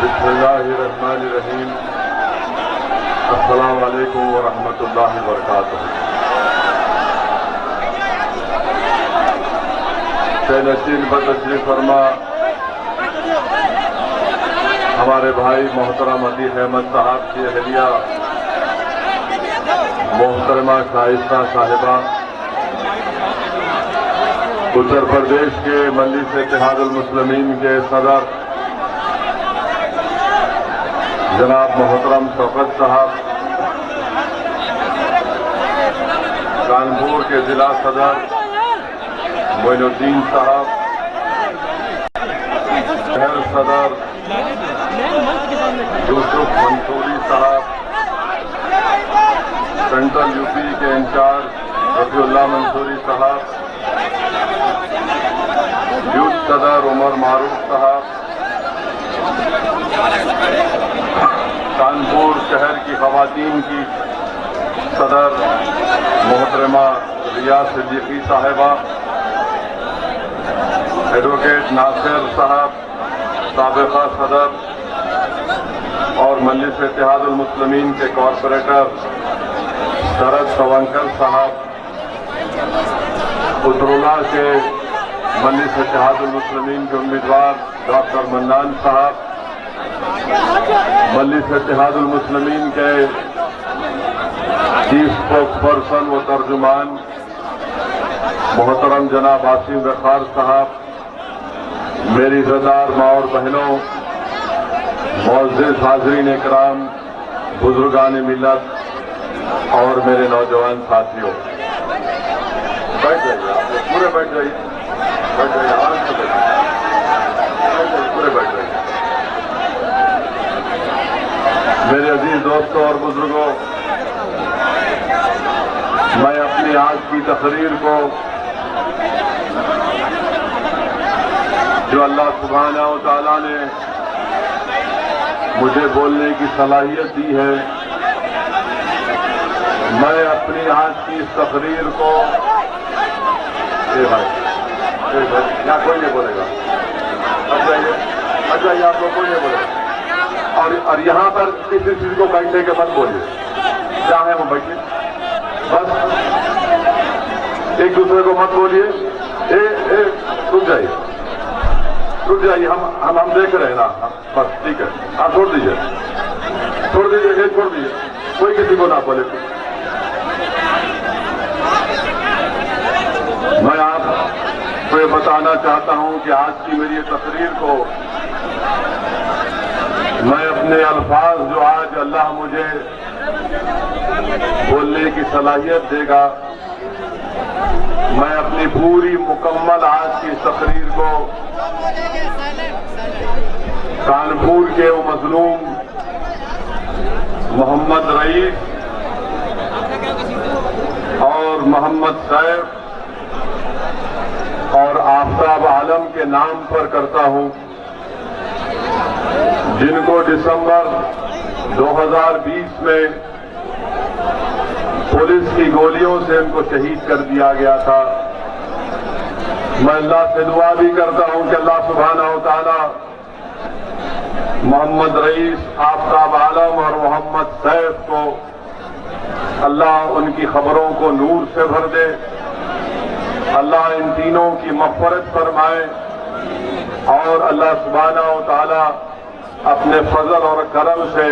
बिस्मिल्लाहिर्रहमानिर्रहीम। अस्सलामु अलैकुम व रहमतुल्लाहि व बरकातुहू। नशीन बदतशरीफ फरमा हमारे भाई मोहतरम अतीक अहमद साहब की अहलिया मोहतरमा शाइस्ता साहिबा, उत्तर प्रदेश के मजलिस इत्तेहादुल मुस्लिमीन के सदर जनाब मोहतरम शौकत साहब, कानपुर के जिला सदर मोइनुद्दीन साहब, शहर सदर यूसुफ मंसूरी साहब, सेंट्रल यूपी के इंचार्ज रफीउल्लाह मंसूरी साहब, यूथ सदर उमर मारूफ साहब, कानपुर शहर की खवातीन की सदर मोहतरमा रियाज सिद्दीकी साहिबा, एडवोकेट नासिर साहब साबिका सदर और मजलिस इत्तेहादुल मुस्लिमीन के कॉरपोरेटर शरद सवंकर साहब, उत्तरुला के मजलिस इत्तेहादुल मुस्लिमीन के उम्मीदवार डॉक्टर मन्नान साहब, मजलिस इत्तेहादुल मुस्लिमीन के चीफ स्पोक्स पर्सन व तर्जुमान मोहतरम जनाब आसिम वखार साहब, मेरी इज़्ज़तदार माँ और बहनों, मुअज़्ज़िज़ हाज़रीन इकराम, बुजुर्गान मिल्लत और मेरे नौजवान साथियों, बैठ जाइए, आप लोग पूरे बैठ जाइए, आराम से बैठ जाइए, पूरे बैठ जाइए। मेरे अजीज दोस्तों और बुजुर्गों, मैं अपनी आज की तकरीर को जो अल्लाह सुब्हानहू व तआला ने मुझे बोलने की सलाहियत दी है, मैं अपनी आज की इस तकरीर को यहाँ कोई नहीं बोलेगा, अच्छा ये आप लोग कोई नहीं बोलेगा और यहाँ पर किसी चीज को बैठने के मत बोलिए, क्या है वो बैठिए, बस एक दूसरे को मत बोलिए, रुक जाइए, रुक जाइए, हम देख रहे हैं ना, बस ठीक है, आप छोड़ दीजिए, छोड़ दीजिए, कोई किसी को ना बोले। मैं आपको ये बताना चाहता हूं कि आज की मेरी ये तकरीर को मैं अपने अल्फाज जो आज अल्लाह मुझे बोलने की सलाहियत देगा, मैं अपनी पूरी मुकम्मल आज की तकरीर को कानपुर के वो मजलूम मोहम्मद रईस और मोहम्मद सैफ और आफ्ताब आलम के नाम पर करता हूं, जिनको दिसंबर 2020 में पुलिस की गोलियों से उनको शहीद कर दिया गया था। मैं अल्लाह से दुआ भी करता हूं कि अल्लाह सुब्हानहू व तआला मोहम्मद रईस, आफ्ताब आलम और मोहम्मद सैफ को अल्लाह उनकी खबरों को नूर से भर दे, अल्लाह इन तीनों की मग़फ़िरत फरमाए और अल्लाह सुब्हानहू व तआला अपने फजल और करम से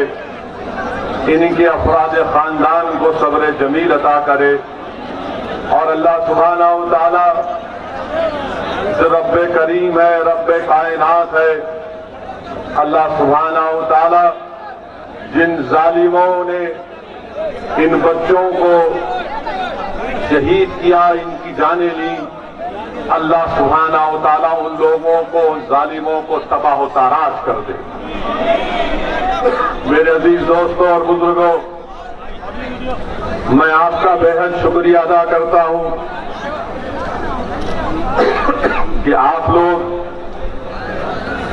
इनके अफराद खानदान को सब्र जमील अता करे और अल्लाह सुब्हानहू व तआला जो रब्बे करीम है, रब्बे कायनात है, अल्लाह सुब्हानहू व तआला जिन जालिमों ने इन बच्चों को शहीद किया, इनकी जानें ली, अल्लाह सुब्हानहू व तआला उन लोगों को, उन जालिमों को तबाह व ताराश कर दे। मेरे अजीज दोस्तों और बुजुर्गों, मैं आपका बेहद शुक्रिया अदा करता हूं कि आप लोग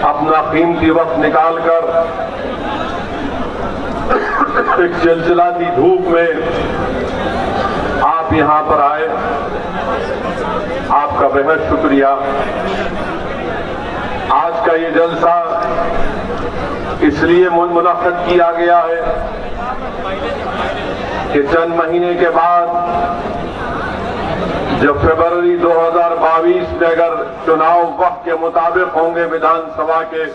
अपना कीमती वक्त निकालकर एक चिलचिलाती धूप में आप यहां पर आए, आपका बेहद शुक्रिया। आज का ये जलसा इस इसलिए मुनअक्किद किया गया है कि चंद महीने के बाद जब फरवरी 2022 में अगर चुनाव वक्त के मुताबिक होंगे विधानसभा के,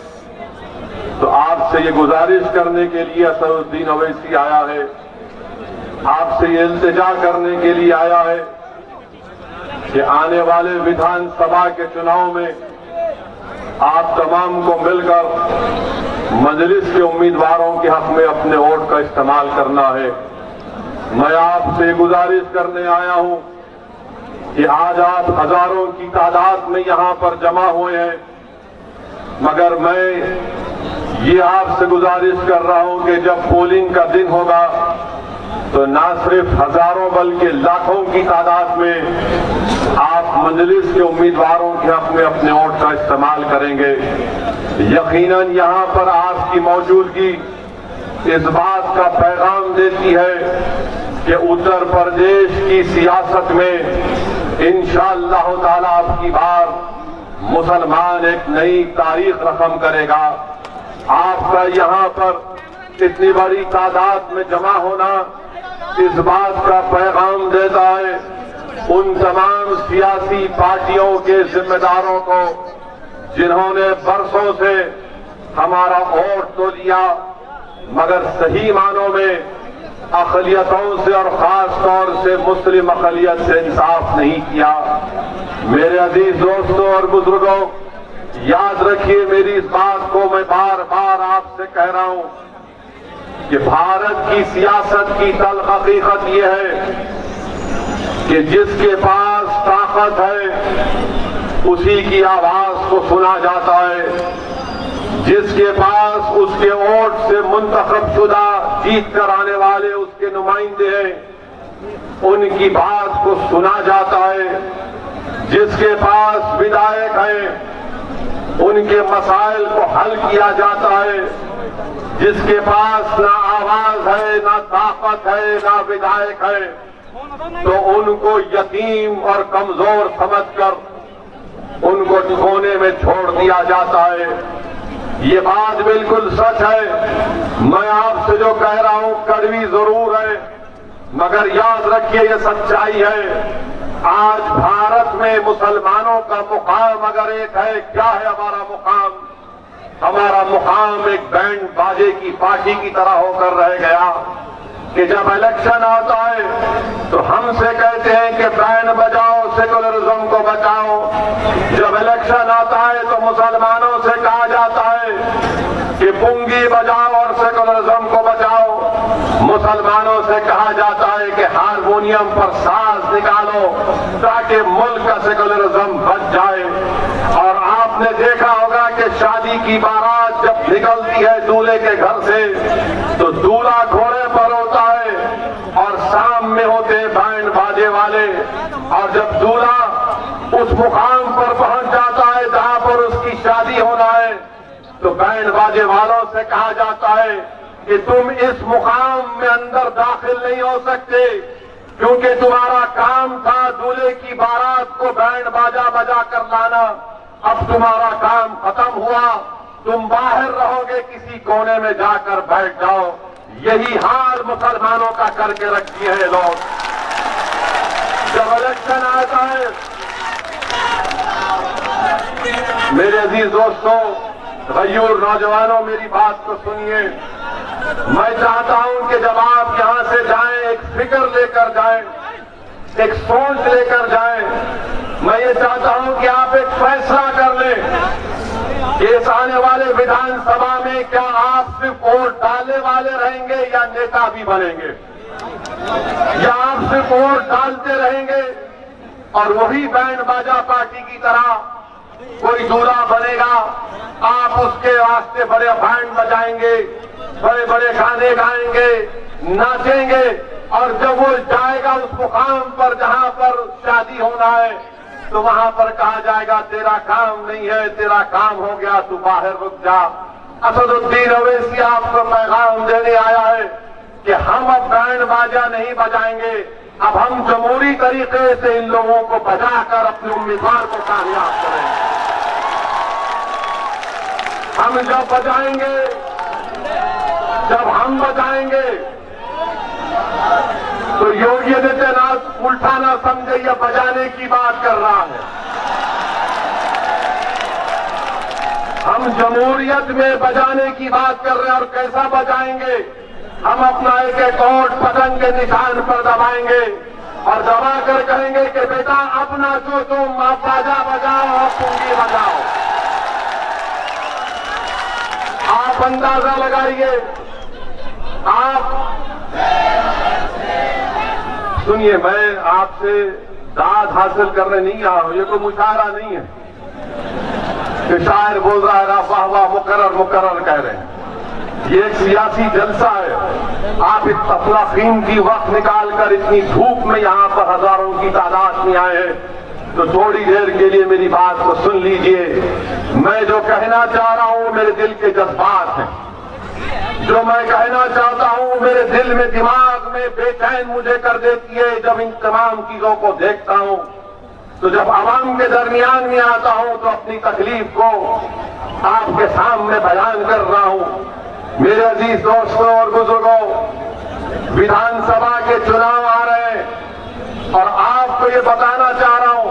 तो आपसे ये गुजारिश करने के लिए असदुद्दीन ओवैसी आया है, आपसे ये इल्तिजा करने के लिए आया है कि आने वाले विधानसभा के चुनाव में आप तमाम को मिलकर मजलिस के उम्मीदवारों के हक में अपने वोट का इस्तेमाल करना है। मैं आपसे गुजारिश करने आया हूं कि आज आप हजारों की तादाद में यहां पर जमा हुए हैं, मगर मैं ये आपसे गुजारिश कर रहा हूं कि जब पोलिंग का दिन होगा तो ना सिर्फ हजारों बल्कि लाखों की तादाद में आप मजलिस के उम्मीदवारों के हक में अपने वोट का इस्तेमाल करेंगे। यकीनन यहां पर आपकी मौजूदगी इस बात का पैगाम देती है कि उत्तर प्रदेश की सियासत में इंशाअल्लाह ताला आपकी बार मुसलमान एक नई तारीख रकम करेगा। आपका यहां पर इतनी बड़ी तादाद में जमा होना इस बात का पैगाम देता है उन तमाम सियासी पार्टियों के जिम्मेदारों को जिन्होंने बरसों से हमारा वोट तो लिया मगर सही मानों में अक़लियतों से और खास तौर से मुस्लिम अक़लियत से इंसाफ नहीं किया। मेरे अजीज दोस्तों और बुजुर्गों, याद रखिए मेरी इस बात को मैं बार बार आपसे कह रहा हूं कि भारत की सियासत की तल्ख़ हकीकत यह है कि जिसके पास ताकत है उसी की आवाज को सुना जाता है, जिसके पास उसके वोट से मुंतखब शुदा जीत कर आने वाले उसके नुमाइंदे हैं उनकी बात को सुना जाता है, जिसके पास विधायक हैं उनके मसाइल को हल किया जाता है, जिसके पास ना आवाज है ना ताकत है ना विधायक है तो उनको यतीम और कमजोर समझकर उनको कोने में छोड़ दिया जाता है। ये बात बिल्कुल सच है। मैं आपसे जो कह रहा हूं कड़वी जरूर है मगर याद रखिए ये सच्चाई है। आज भारत में मुसलमानों का मुकाम अगर एक है, क्या है हमारा मुकाम? हमारा मुकाम एक बैंड बाजे की पार्टी की तरह होकर रह गया कि जब इलेक्शन आता है तो हमसे कहते हैं कि बैंड बजाओ, सेकुलरिज्म को बचाओ। जब इलेक्शन आता है तो मुसलमानों से कहा जाता है कि पुंगी बजाओ और सेकुलरिज्म को बचाओ। मुसलमानों से कहा जाता है कि हारमोनियम पर साज निकालो ताकि मुल्क का सेकुलरिज्म बच जाए। और आपने देखा होगा कि शादी की बारात जब निकलती है दूल्हे के घर से तो दूल्हा घोड़े पर होता है और शाम में होते बैंड बाजे वाले, और जब दूल्हा उस मुकाम पर पहुंच जाता है जहां पर उसकी शादी होना है तो बैंड बाजे वालों से कहा जाता है कि तुम इस मुकाम में अंदर दाखिल नहीं हो सकते क्योंकि तुम्हारा काम था दूल्हे की बारात को बैंड बाजा बजा कर लाना, अब तुम्हारा काम खत्म हुआ, तुम बाहर रहोगे, किसी कोने में जाकर बैठ जाओ। यही हाल मुसलमानों का करके रख दिए हैं लोग। जब इलेक्शन आता है मेरे अजीज दोस्तों, गयूर नौजवानों, मेरी बात को सुनिए। मैं चाहता हूं कि जब आप यहां से जाएं एक फिक्र लेकर जाएं, एक सोच लेकर जाएं। मैं ये चाहता हूं कि आप एक फैसला कर लें कि इस आने वाले विधानसभा में क्या आप सिर्फ वोट डालने वाले रहेंगे या नेता भी बनेंगे, या आप सिर्फ वोट डालते रहेंगे और वही बैंड बाजा पार्टी की तरह कोई दूल्हा बनेगा, आप उसके वास्ते बड़े बैंड बजाएंगे, बड़े बड़े गाने गाएंगे, नाचेंगे, और जब वो जाएगा उस मुकाम पर जहां पर शादी होना है तो वहां पर कहा जाएगा तेरा काम नहीं है, तेरा काम हो गया, तू बाहर रुक जा। असदुद्दीन ओवैसी आपको पैगाम देने आया है कि हम अब बैंड बाजा नहीं बजाएंगे, अब हम जमहूरी तरीके से इन लोगों को बजाकर अपने उम्मीदवार को कामयाब करेंगे। हम जब बजाएंगे बजाएंगे तो योगी आदित्यनाथ उल्टा ना समझे यह बजाने की बात कर रहा है। हम जमहूरियत में बजाने की बात कर रहे हैं और कैसा बजाएंगे? हम अपना एक एक ओट पतंग के निशान पर दबाएंगे और दबा कर कहेंगे कि बेटा अपना जो तुम आप बाजा बजाओ और पूंगी बजाओ। आप अंदाजा लगाइए। आप सुनिए, मैं आपसे दाद हासिल करने नहीं आया हूं, ये कोई मुशायरा नहीं है कि शायर बोल रहा है वाह वाह मुकर्रर मुकर्रर कह रहे हैं। ये एक सियासी जलसा है। आप अपना कीमती वक्त निकालकर इतनी धूप में यहां पर हजारों की तादाद में आए हैं, तो थोड़ी देर के लिए मेरी बात को सुन लीजिए। मैं जो कहना चाह रहा हूं मेरे दिल के जज्बात हैं। जो मैं कहना चाहता हूं मेरे दिल में दिमाग में बेचैन मुझे कर देती है जब इन तमाम चीजों को देखता हूं। तो जब आवाम के दरमियान में आता हूं तो अपनी तकलीफ को आपके सामने बयान कर रहा हूं। मेरे अजीज दोस्तों और बुजुर्गों, विधानसभा के चुनाव आ रहे हैं और आपको ये बताना चाह रहा हूं,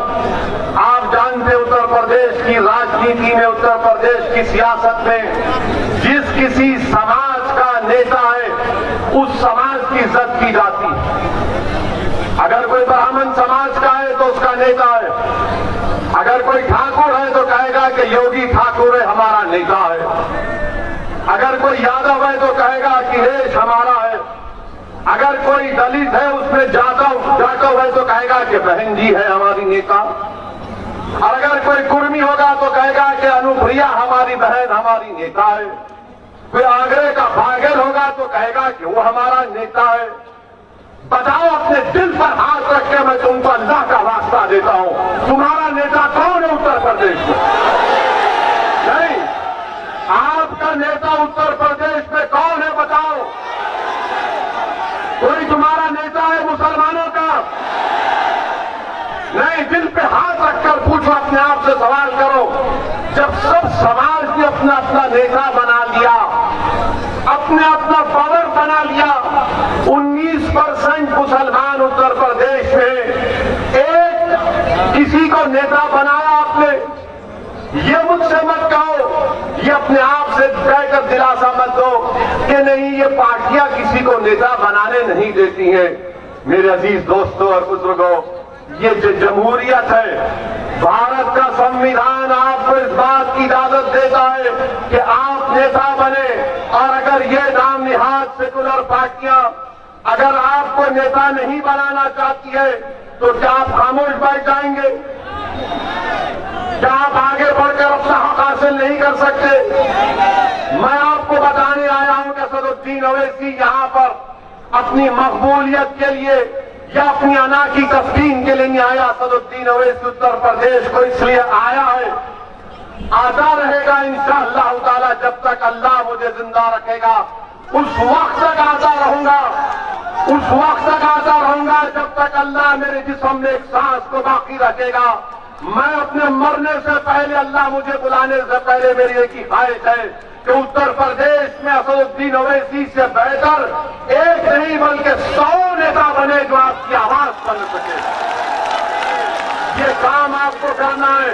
आप जानते उत्तर प्रदेश की राजनीति में, उत्तर प्रदेश की सियासत में जिस किसी समाज का नेता है उस समाज की इज्जत की जाती है। अगर कोई ब्राह्मण समाज का है तो उसका नेता है, अगर कोई ठाकुर है तो कहेगा कि योगी ठाकुर है हमारा नेता है, अगर कोई यादव है तो कहेगा अखिलेश हमारा है, अगर कोई दलित है उसमें जाटव है तो कहेगा कि बहन जी है हमारी नेता, और अगर कोई कुर्मी होगा तो कहेगा कि अनुप्रिया हमारी बहन हमारी नेता है, कोई आगरे का बागेल होगा तो कहेगा कि वो हमारा नेता है। बताओ, अपने दिल पर हाथ रख के मैं तुमको अल्लाह का वास्ता देता हूं, तुम्हारा नेता कौन है उत्तर प्रदेश में? नहीं, आपका नेता उत्तर प्रदेश में कौन है बताओ? कोई तुम्हारा नेता है मुसलमानों का? नहीं, दिल पे हाथ रखकर पूछो, अपने आप से सवाल करो। जब सब समाज ने अपना अपना नेता बना लिया, अपने अपना पावर बना लिया, 19% मुसलमान उत्तर प्रदेश में एक किसी को नेता बनाया आपने। ये मुझसे मत कहो, ये अपने आप से कहकर दिलासा मत दो कि नहीं ये पार्टियां किसी को नेता बनाने नहीं देती हैं। मेरे अजीज दोस्तों और बुजुर्गों, ये जो जमहूरियत है, भारत का संविधान आपको इस बात की इजाजत देता है कि आप नेता बने, और अगर ये नाम निहाद सेकुलर पार्टियां अगर आपको नेता नहीं बनाना चाहती है तो क्या आप खामोश बैठ जाएंगे? क्या आप आगे बढ़कर अपना हक हासिल नहीं कर सकते? मैं आपको बताने आया हूं कि असदुद्दीन ओवैसी यहां पर अपनी मकबूलियत के लिए या अपनी अना की तस्कीन के लिए नहीं आया। असदुद्दीन ओवैसी उत्तर प्रदेश को इसलिए आया है, आता रहेगा इंशाअल्लाह ताला, जब तक अल्लाह मुझे जिंदा रखेगा उस वक्त तक आता रहूंगा, उस वक्त तक आता रहूंगा जब तक अल्लाह मेरे जिस्म में एक सांस को बाकी रखेगा। मैं अपने मरने से पहले, अल्लाह मुझे बुलाने से पहले मेरी एक ही ख्वाहिश है कि उत्तर प्रदेश में असदुद्दीन ओवैसी से बेहतर एक नहीं बल्कि 100 नेता बने जो आपकी आवाज सुन सके। ये काम आपको करना है।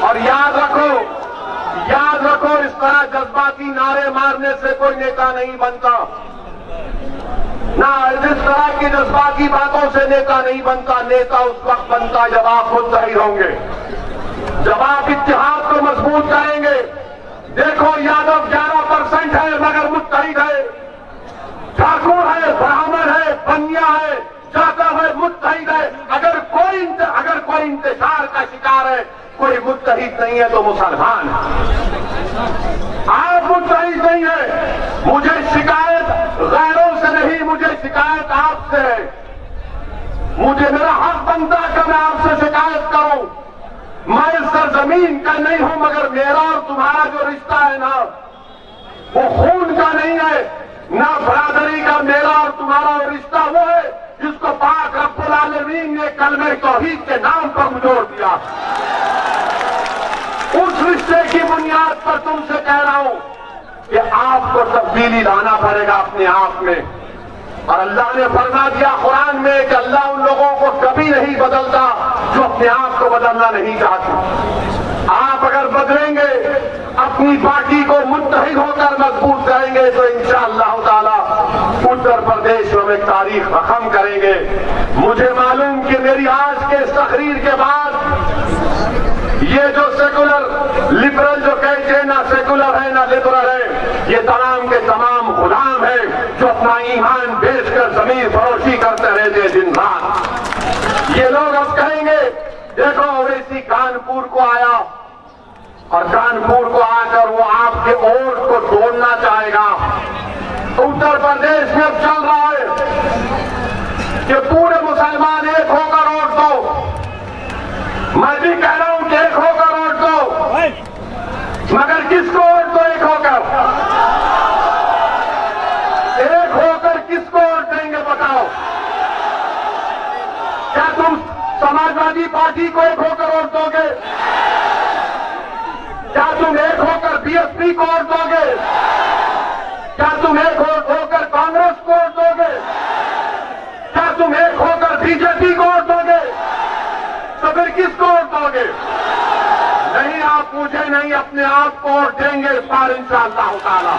और याद रखो, इस तरह जज्बाती नारे मारने से कोई नेता नहीं बनता, ना जिस तरह की जज्बाती बातों से नेता नहीं बनता। नेता उस वक्त बनता जब आप मुत्तहिद होंगे, जब आप इत्तेहाद को मजबूत करेंगे। देखो, यादव 11% है मगर मुत्तहिद है, ठाकुर है, ब्राह्मण है, बनिया है, जाटव है, मुत्तहिद है। अगर कोई इंतशार का शिकार है, कोई मुत्तहिद नहीं है तो मुसलमान है। आप मुत्तहिद नहीं है। मुझे शिकायत गैरों से नहीं, मुझे शिकायत आपसे है। मुझे मेरा हक बनता है कि मैं आपसे शिकायत करूं। मैं इस सरजमीन का नहीं हूं, मगर मेरा और तुम्हारा जो रिश्ता है ना, वो खून का नहीं है, ना बरादरी का। मेरा और तुम्हारा रिश्ता वो है जिसको पाक रब्बुल आलमीन ने कलमे तौहीद के नाम पर मुझोड़ दिया। उस रिश्ते की बुनियाद पर तुमसे कह रहा हूं कि आपको तब्दीली लाना पड़ेगा अपने आप में। और अल्लाह ने फरमा दिया कुरान में कि अल्लाह उन लोगों को कभी नहीं बदलता जो अपने आप को बदलना नहीं चाहते। आप अगर बदलेंगे, अपनी पार्टी को मुत्तहिद होकर मजबूत करेंगे तो इंशाअल्लाह ताला उत्तर प्रदेश में हम एक तारीख रकम करेंगे। मुझे मालूम कि मेरी आज के इस तकरीर के बाद ये जो सेकुलर लिबरल जो कहते हैं, ना सेकुलर है ना लिबरल है, ये तमाम के तमाम गुलाम है जो अपना ईमान बेचकर जमीन फरोशी करते रहते दिन रात। ये लोग अब कहेंगे देखो ओवैसी कानपुर को आया और कानपुर को आकर वो आपके वोट को तोड़ना चाहेगा। उत्तर प्रदेश में अब चल रहा है कि पूरे मुसलमान एक होकर वोट दो। मैं भी कह रहा हूं कि एक होकर वोट दो, मगर किसको वोट दो? एक होकर किसको वोट देंगे बताओ? क्या तुम समाजवादी पार्टी को एक होकर वोट दोगे? क्या तुम एक होकर बीएसपी को वोट दोगे? क्या तुम एक होकर कांग्रेस को वोट दोगे? क्या तुम एक होकर बीजेपी को वोट दोगे? तो फिर किसको वोट दोगे? नहीं, आप मुझे नहीं अपने आप को वोट देंगे इस बार इंशाअल्लाह ताला।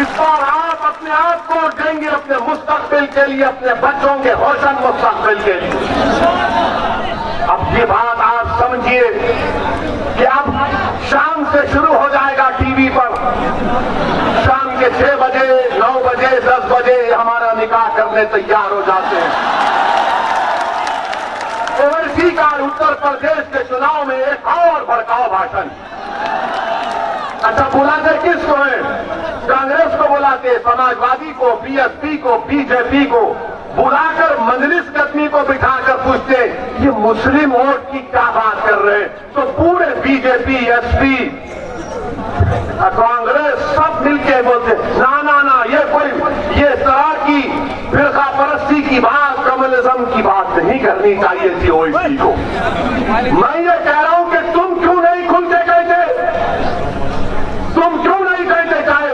इस बार आप अपने आप को वोट देंगे अपने मुस्तकबिल के लिए, अपने बच्चों के रोशन मुस्तकबिल के लिए। अब ये बात आप समझिए कि अब शाम से शुरू हो जाएगा टीवी पर, शाम के 6 बजे 9 बजे 10 बजे हमारा निकाह करने तैयार हो जाते हैं। ओवैसी का उत्तर प्रदेश के चुनाव में एक और भड़काऊ भाषण। अच्छा, बुलाते किसको है? कांग्रेस को बुलाते, समाजवादी को, बीएसपी को, बीजेपी को बुलाकर मजलिस कदमी को बिठाकर पूछते ये मुस्लिम वोट की क्या बात कर रहे हैं? तो पूरे बीजेपी, एसपी, कांग्रेस सब मिलके बोलते ना ना ना, ये तरह की फिरका परस्ती की बात, कम्युनिज्म की बात नहीं करनी चाहिए थी ओवैसी को। मैं ये कह रहा हूं कि तुम क्यों नहीं खुल के कहते? तुम क्यों नहीं कहते, चाहे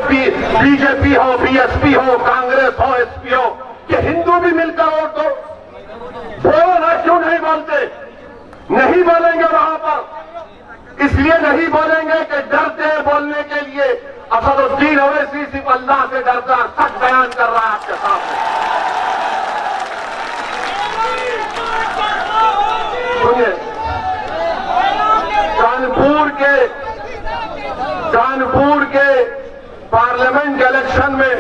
बीजेपी हो, बीएसपी हो, कांग्रेस हो, एसपी हो, कि हिंदू भी मिलकर वोट दो? बोलो ना, क्यों नहीं बोलते? नहीं बोलेंगे वहां पर, इसलिए नहीं बोलेंगे कि डरते हैं बोलने के लिए। असदुद्दीन ओवैसी सिर्फ अल्लाह से डरता सच बयान कर रहा है आपके सामने। सुनिए, कानपुर के पार्लियामेंट इलेक्शन में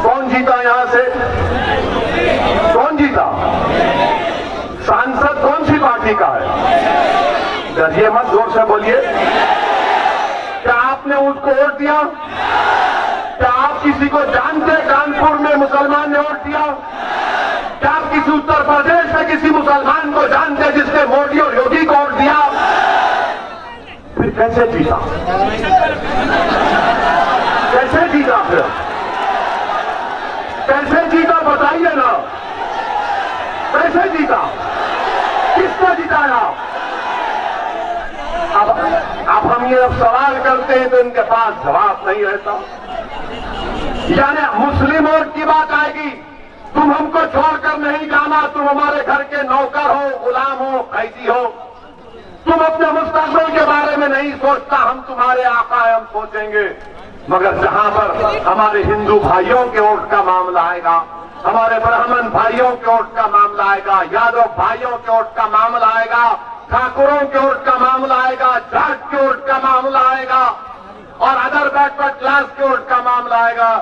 कौन जीता? यहां से कौन जीता? सांसद कौन सी पार्टी का है? डरिए मत, जोर से बोलिए। क्या आपने उसको वोट दिया? क्या आप किसी को जानते कानपुर में मुसलमान ने वोट दिया? क्या आप किसी उत्तर प्रदेश में किसी मुसलमान को जानते जिसने मोदी और योगी को वोट दिया? फिर कैसे जीता? कैसे जीता? फिर कैसे जीता बताइए ना, कैसे जीता? किसको जिताया? अब हम ये सवाल करते हैं तो इनके पास जवाब नहीं रहता। यानी मुस्लिम वोट की बात आएगी, तुम हमको छोड़कर नहीं जाना, तुम हमारे घर के नौकर हो, गुलाम हो, कैदी हो, तुम अपने मुस्तकबिल के बारे में नहीं सोचता, हम तुम्हारे आका हैं, हम सोचेंगे। मगर जहां पर हमारे हिंदू भाइयों के वोट का मामला आएगा, हमारे ब्राह्मण भाइयों के वोट का मामला आएगा, यादव भाइयों के वोट का मामला आएगा, ठाकुरों के वोट का मामला आएगा, जाट के वोट का मामला आएगा और अदर बैकवर्ड क्लास के वोट का मामला आएगा,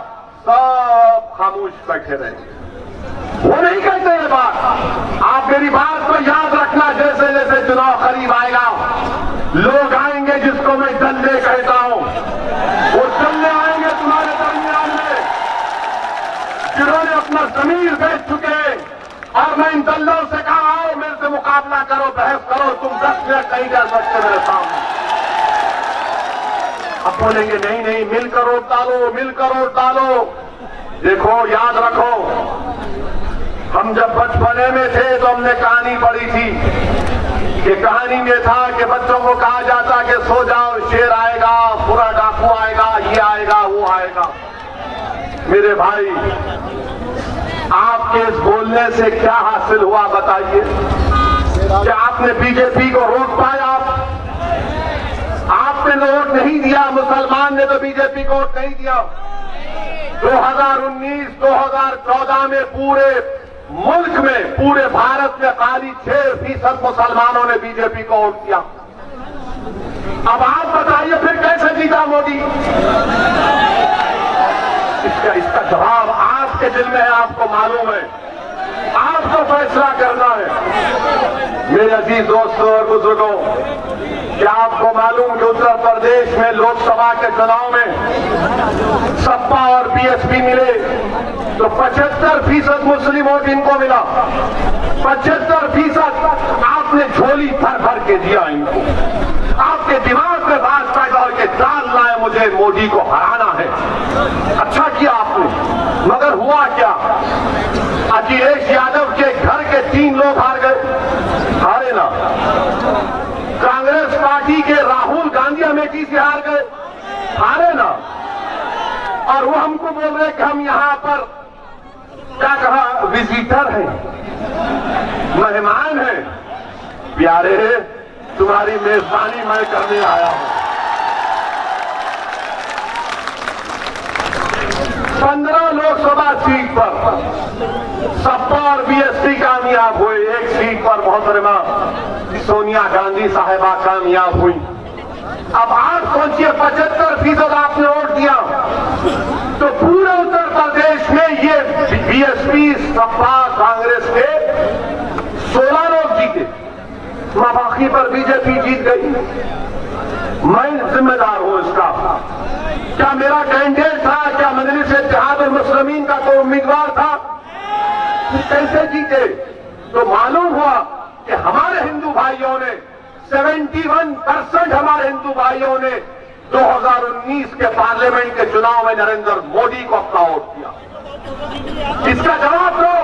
सब खामोश बैठे रहेंगे। वो नहीं कहते ये बात। आप मेरी बात को याद रखना, जैसे जैसे चुनाव करीब आएगा लोग आएंगे जिसको मैं दल्ले कहता हूं, वो दल्ले आएंगे तुम्हारे दरमियान में जिन्होंने अपना जमीर बेच चुके हैं। और मैं इन दल्लों से कहा आओ मेरे से मुकाबला करो, बहस करो, तुम 10 मिनट नहीं कर सकते मेरे सामने। अब बोलेंगे नहीं नहीं, मिलकर वोट डालो, मिलकर वोट डालो। देखो, याद रखो, हम जब बचपने में थे तो हमने कहानी पढ़ी थी कि कहानी में था कि बच्चों को कहा जाता कि सो जाओ, शेर आएगा, पूरा डाकू आएगा, ये आएगा, वो आएगा। मेरे भाई, आपके इस बोलने से क्या हासिल हुआ बताइए? क्या आपने बीजेपी को रोक पाया? आपने वोट नहीं दिया, मुसलमान ने तो बीजेपी को वोट नहीं दिया। 2019-2014 में पूरे मुल्क में, पूरे भारत में खाली 6% मुसलमानों ने बीजेपी को वोट दिया। अब आप बताइए फिर कैसे जीता मोदी? इसका जवाब आपके दिल में है, आपको मालूम है, आपको फैसला करना है। मेरे अजीज दोस्तों और बुजुर्गों, क्या आपको मालूम कि उत्तर प्रदेश में लोकसभा के चुनाव में सपा और बीएसपी मिले तो 75% मुस्लिम वोट इनको मिला। 75% आपने झोली भर भर के दिया इनको। आपके दिमाग में बात पैदा हो के डाल लाए मुझे मोदी को हराना है। अच्छा किया आपने, मगर हुआ क्या? अखिलेश यादव के घर के 3 लोग हार गए, हारे ना। कांग्रेस पार्टी के राहुल गांधी अमेठी से हार गए, हारे ना। और वो हमको बोल रहे कि हम यहां पर क्या कहा, विजिटर हैं, मेहमान हैं। प्यारे, तुम्हारी मेजबानी मैं करने आया हूं। 15 लोकसभा सीट पर सपा और बीएसपी कामयाब हुए। एक सीट पर मोहतरमा सोनिया गांधी साहिबा कामयाब हुई। अब आप सोचिए, 75% आपने वोट दिया तो पूरे उत्तर प्रदेश में ये बीएसपी, सपा, कांग्रेस के 16 लोग जीते, बाकी पर बीजेपी जीत गई। मैं जिम्मेदार हूं इसका। क्या मेरा कैंडिडेट था? क्या मजलिस इत्तेहादुल मुस्लिमीन का कोई उम्मीदवार था? कैसे जीते? तो मालूम हुआ कि हमारे हिंदू भाइयों ने 71% हमारे हिंदू भाइयों ने 2019 के पार्लियामेंट के चुनाव में नरेंद्र मोदी को अपना वोट दिया। इसका जवाब दो।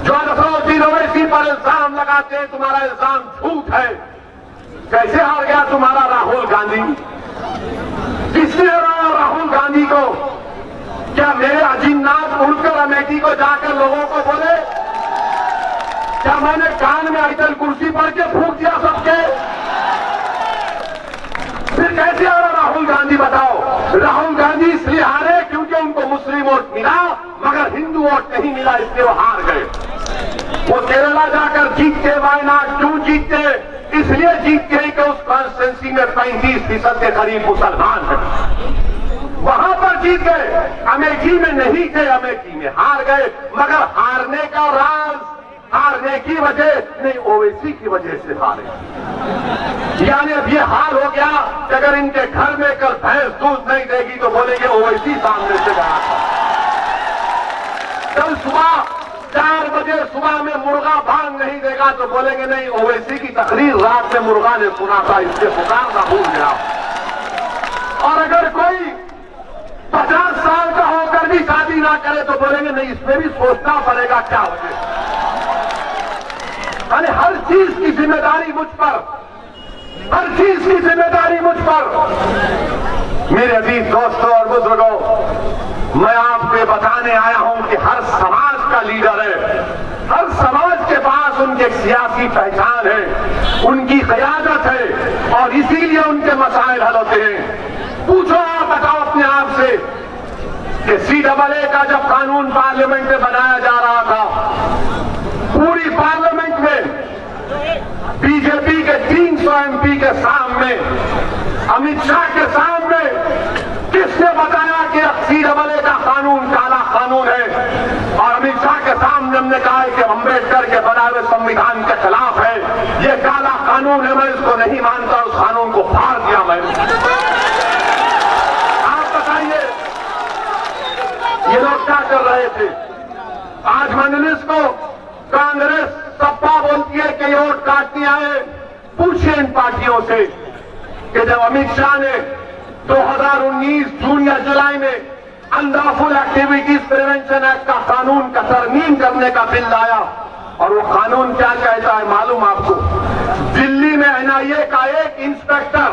जो असदुद्दीन ओवैसी पर इल्जाम लगाते हैं, तुम्हारा इल्जाम झूठ है। कैसे हार गया तुम्हारा राहुल गांधी? किसने हराया राहुल गांधी को? क्या मेरे अजीमनाथ उड़कर अमेठी को जाकर लोगों को बोले? क्या मैंने कान में आयतल कुर्सी पढ़ के फूंक दिया सबके? फिर कैसे हारा राहुल गांधी बताओ? राहुल गांधी इसलिए हारे क्योंकि उनको मुस्लिम वोट मिला मगर हिंदू वोट नहीं मिला, इसलिए वो हार गए। वो केरला जाकर जीतते, वायनाड क्यों जीतते? इसलिए जीतते हैं कि उस कॉन्स्टिट्यूंसी में 35% के करीब मुसलमान हैं। वहां पर जीत गए, अमेठी में नहीं थे, अमेठी में हार गए। मगर हारने का राज, हारने की वजह नहीं, ओवैसी की वजह से हारे। यानी अब ये हाल हो गया कि अगर इनके घर में कल भैंस दूध नहीं देगी तो बोलेंगे ओवैसी सामने से गया था। कल सुबह 4 बजे सुबह में मुर्गा भांग नहीं देगा तो बोलेंगे नहीं, ओवैसी की तकरीर रात में मुर्गा ने सुना था, इससे पुकारना भूल गया। और अगर कोई 50 साल का होकर भी शादी ना करे तो बोलेंगे नहीं, इसमें भी सोचना पड़ेगा क्या वजह। यानी हर चीज की जिम्मेदारी मुझ पर, हर चीज की जिम्मेदारी मुझ पर। मेरे अजीज दोस्तों और बुजुर्गों, मैं आपको बताने आया हूं कि हर समाज का लीडर है, हर समाज के पास उनकी एक सियासी पहचान है, उनकी क़यादत है और इसीलिए उनके मसाइल हल होते हैं। पूछो, आप बताओ अपने आप से कि CAA का जब कानून पार्लियामेंट में बनाया जा रहा था, पूरी पार्लियामेंट में बीजेपी के 300 MP के सामने, अमित शाह के सामने किसने बताया कि CAA का कानून काला कानून है? और अमित शाह के सामने हमने कहा कि अम्बेडकर के बनाए हुए संविधान के खिलाफ है, ये काला कानून है, मैं इसको नहीं मानता, उस कानून को फाड़ दिया मैंने। आप बताइए ये लोग क्या कर रहे थे? आज मजलिस को कांग्रेस सपा बोलती है कि ये वोट काटने आए। पूछिए इन पार्टियों से कि जब अमित शाह ने 2019 जून या जुलाई में अनलॉफुल एक्टिविटीज प्रिवेंशन एक्ट का कानून का तरमीम करने का बिल लाया, और वो कानून क्या कहता है मालूम आपको? दिल्ली में NIA का एक इंस्पेक्टर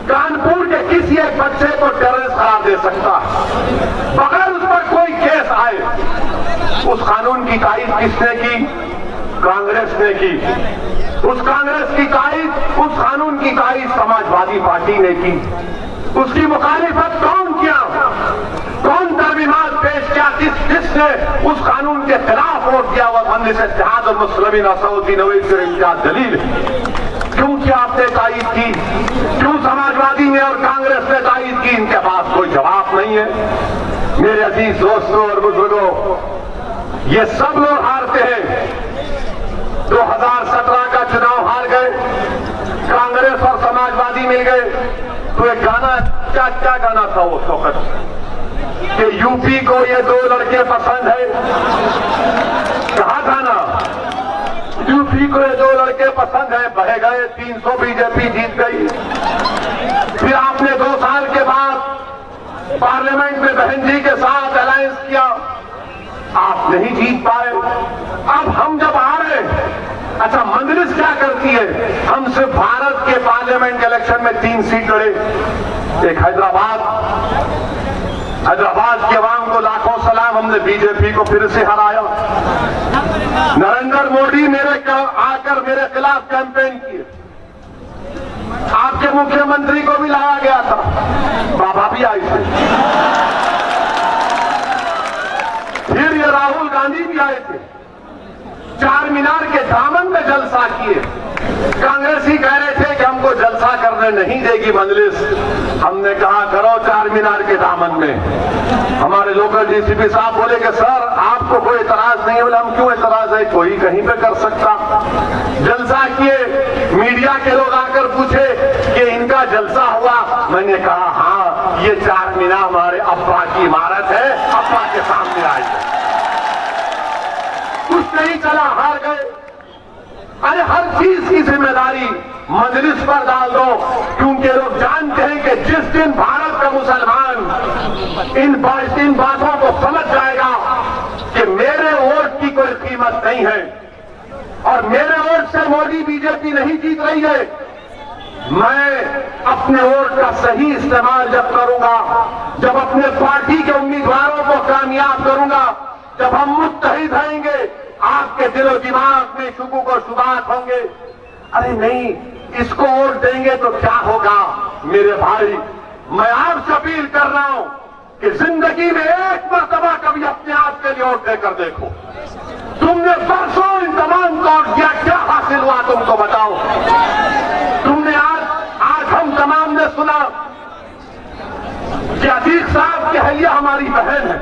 कानपुर के किसी एक बच्चे को टेररिस्ट करार दे सकता है बगैर उस पर कोई केस आए। उस कानून की तारीफ किसने की? कांग्रेस ने की। उस कांग्रेस की तारीफ, उस कानून की तारीफ समाजवादी पार्टी ने की। उसकी मुखालिफत कौन किया? कौन तरमीमात पेश किया? किसने उस कानून के खिलाफ वोट किया? वह मजलिस इत्तेहाद और मुस्लिमीन असदुद्दीन ओवैसी और इम्तियाज जलील। क्यों क्या आपने तारीफ की? क्यों समाजवादी ने और कांग्रेस ने तारीफ की? इनके पास कोई जवाब नहीं है। मेरे अजीज दोस्तों और बुजुर्गों, ये सब लोग हारते हैं। 2017 का चुनाव हार गए, कांग्रेस और समाजवादी मिल गए। तो एक गाना, क्या गाना था उस वक्त कि यूपी को ये 2 लड़के पसंद है। कहा था ना, यूपी को ये 2 लड़के पसंद है। बह गए 300, बीजेपी जीत गई। फिर आपने 2 साल के बाद पार्लियामेंट में बहन जी के साथ अलायंस किया, आप नहीं जीत पाए। अब हम जब आ रहे, अच्छा मजलिस क्या करती है? हम सिर्फ भारत के पार्लियामेंट इलेक्शन में 3 सीट लड़े। एक हैदराबाद के अवाम को लाखों सलाम, हमने बीजेपी को फिर से हराया। नरेंद्र मोदी आकर मेरे खिलाफ कैंपेन किए। आपके मुख्यमंत्री को भी लाया गया था, बाबा भी आए थे। फिर ये राहुल गांधी भी आए थे, चार मीनार के दामन में जलसा किए। कांग्रेसी कह रहे थे कि हमको जलसा करने नहीं देगी मजलिस। हमने कहा करो चार मीनार के दामन में। हमारे लोकल डीसीपी साहब बोले कि सर आपको कोई एतराज नहीं है। बोले हम क्यों एतराज है, कोई कहीं पे कर सकता। जलसा किए, मीडिया के लोग आकर पूछे कि इनका जलसा हुआ। मैंने कहा हाँ, ये चार मीनार हमारे अब्बा की इमारत है, अब्बा के सामने आई है। कुछ नहीं चला, हार गए। अरे हर चीज की जिम्मेदारी मजलिस पर डाल दो, क्योंकि लोग जानते हैं कि जिस दिन भारत का मुसलमान इन बातों को समझ जाएगा कि मेरे वोट की कोई कीमत नहीं है और मेरे वोट से मोदी बीजेपी नहीं जीत रही है, मैं अपने वोट का सही इस्तेमाल जब करूंगा, जब अपने पार्टी के उम्मीदवारों को कामयाब करूंगा, जब हम मुत्तहिद रहेंगे, आपके दिलो दिमाग में शुबू को शुबात होंगे। अरे नहीं, इसको वोट देंगे तो क्या होगा? मेरे भाई, मैं आपसे अपील कर रहा हूं कि जिंदगी में एक मर्तबा कभी अपने आप के लिए वोट देकर देखो। तुमने परसों इन तमाम को वोट दिया, क्या हासिल हुआ तुमको बताओ? तुमने आज हम तमाम ने सुना कि अतीक साहब की अहलिया हमारी बहन है।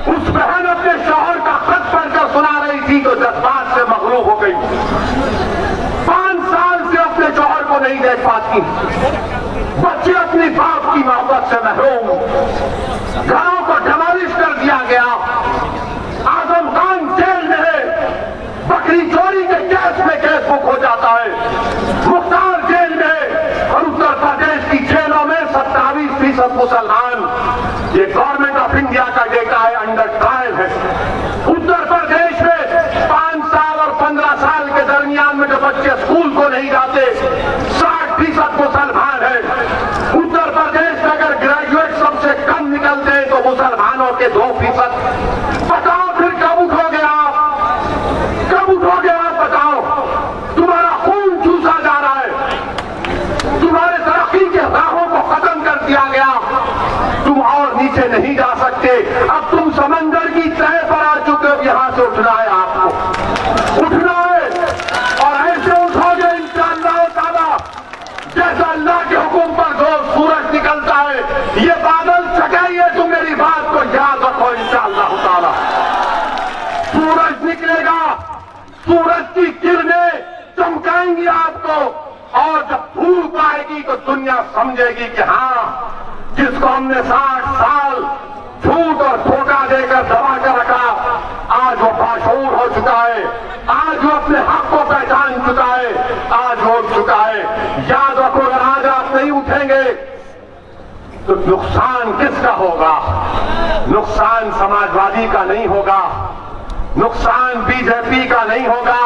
उस बहन अपने शौहर का खत पढ़कर सुना रही थी तो जज्बात से मगलूब हो गई। 5 साल से अपने शौहर को नहीं देख पाती, बच्चे अपनी बाप की मोहब्बत से महरूम, घरों को डिमोलिश कर दिया गया। आजम खान जेल में है, बकरी चोरी के केस में केस बुक हो जाता है। मुख्तार जेल में है और उत्तर प्रदेश की जेलों में 27% मुसलमान, ये गवर्नमेंट ऑफ इंडिया का डेटा है, अंडर ट्रायल है। उत्तर प्रदेश में 5 साल और 15 साल के दरमियान में जो बच्चे स्कूल को नहीं जाते, 60% मुसलमान है। उत्तर प्रदेश में अगर ग्रेजुएट सबसे कम निकलते हैं तो मुसलमानों के 2%। बताओ फिर कब उठोगे आप? कब उठोगे आप? बताओ, तुम्हारा खून चूसा जा रहा है, तुम्हारे तरक्की के राहों को खत्म कर दिया गया, तुम और नीचे नहीं जा सकते। अब तुम समंदर की तह पर आ चुके हो, यहां से उठना है आपको, उठना है। और ऐसे उठोगे इंशाअल्लाह ताला, जैसा अल्लाह के हुक्म पर रोज सूरज निकलता है, ये बादल छटाइए, तुम मेरी बात को याद रखो। इंशाअल्लाह ताला सूरज निकलेगा, सूरज की किरणें चमकाएंगी आपको, और जब धूप आएगी तो दुनिया समझेगी कि हाँ, जिसको हमने 60 साल झूठ और धोखा देकर दबा कर रखा, आज वो बाशऊर हो चुका है, आज वो अपने हक को पहचान चुका है, आज वो उठ चुका है। याद रखो, अगर आज आप नहीं उठेंगे तो नुकसान किसका होगा? नुकसान समाजवादी का नहीं होगा, नुकसान बीजेपी का नहीं होगा,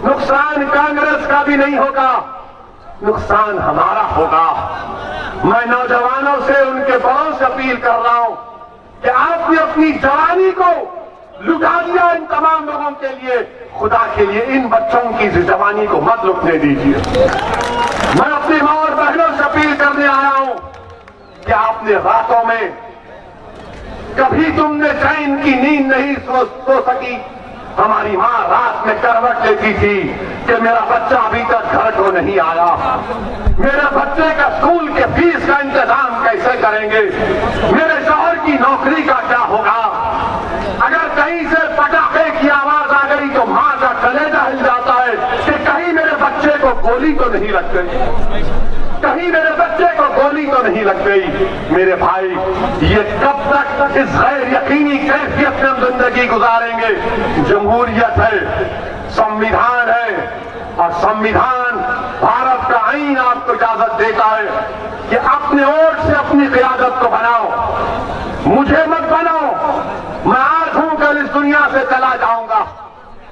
नुकसान कांग्रेस का भी नहीं होगा, नुकसान हमारा होगा। मैं नौजवानों से, उनके बड़ों से अपील कर रहा हूं कि आपने अपनी जवानी को लुटा दिया इन तमाम लोगों के लिए, खुदा के लिए इन बच्चों की जवानी को मत लुटने दीजिए। मैं अपनी मां और बहनों से अपील करने आया हूं कि आपने रातों में कभी तुमने चैन की नींद नहीं सो सकी। हमारी मां रात में करवट लेती थी कि मेरा बच्चा अभी तक घर को नहीं आया, मेरे बच्चे का स्कूल के फीस का इंतजाम कैसे करेंगे, मेरे शौहर की नौकरी का क्या होगा। अगर कहीं से पटाखे की आवाज आ गई तो मां का कलेजा हिल जाता है कि कहीं मेरे बच्चे को गोली तो नहीं लग गई, कहीं मेरे बच्चे को गोली तो नहीं लग गई। मेरे भाई, ये कब तक इस गैर यकीनी कैफियत में हम जिंदगी गुजारेंगे। जमहूरियत है, संविधान है, और संविधान भारत का आईन आपको इजाजत देता है कि अपने वोट से अपनी क़यादत को बनाओ। मुझे मत बनाओ, मैं आज हूं, कल इस दुनिया से चला जाऊंगा,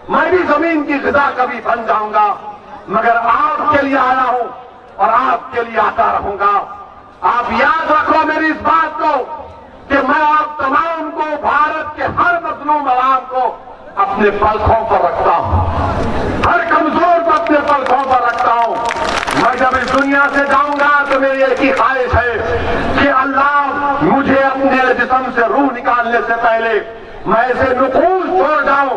मैं भी जमीन की ग़िज़ा कभी बन जाऊंगा, मगर आपके लिए आया हूं और आपके लिए आता रहूंगा। आप याद रखो मेरी इस बात को कि मैं आप तमाम को, भारत के हर मजलूम आवाम को अपने पलकों पर रखता हूं, हर कमजोर को अपने पलकों पर रखता हूं। मैं जब इस दुनिया से जाऊंगा तो मेरी एक ही ख्वाहिश है कि अल्लाह मुझे अपने जिस्म से रूह निकालने से पहले मैं ऐसे नकूल छोड़ जाऊं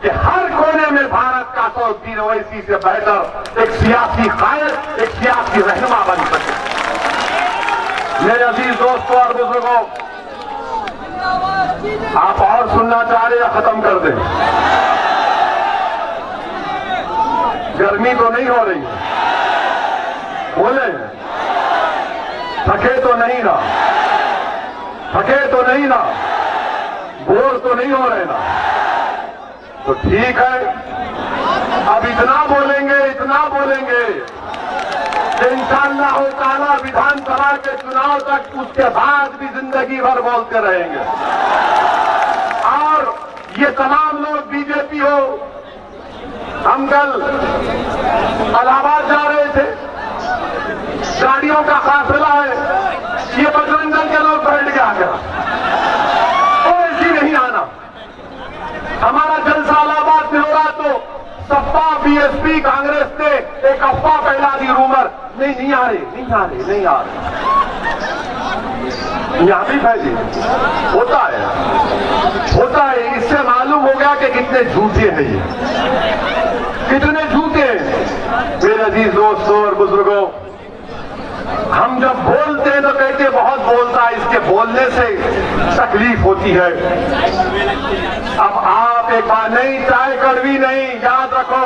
कि हर कोने में भारत का 100 ओवैसी से बेहतर एक सियासी कायद, एक सियासी रहनुमा बन सके। मेरे अजीज दोस्तों और बुजुर्गों, आप और सुनना चाह रहे या खत्म कर दें? गर्मी तो नहीं हो रही? बोले, थके तो नहीं ना? थके तो नहीं ना? बोर तो नहीं हो रहे ना? तो ठीक है, अब इतना बोलेंगे कि इंशाअल्लाह ताला विधानसभा के चुनाव तक, उसके बाद भी जिंदगी भर बोलते रहेंगे। और ये तमाम लोग बीजेपी हो, हम कल इलाहाबाद जा रहे थे, गाड़ियों का काफिला है, ये बजरंग दल के लोग बैठ के आ गया, कोई नहीं आना। हमारा जलसा इलाहाबाद में हो रहा तो सपा, बीएसपी, कांग्रेस ने एक अफवाह फैला दी, रूमर, नहीं आ रहे। यहां भी फैली, होता है। इससे मालूम हो गया कि कितने झूठे हैं ये, कितने झूठे हैं। मेरे अजीज दोस्तों और बुजुर्गों, हम जब बोलते हैं तो कहते बहुत बोलता है, इसके बोलने से तकलीफ होती है। अब आप एक बार, नहीं चाय कड़वी नहीं, याद रखो।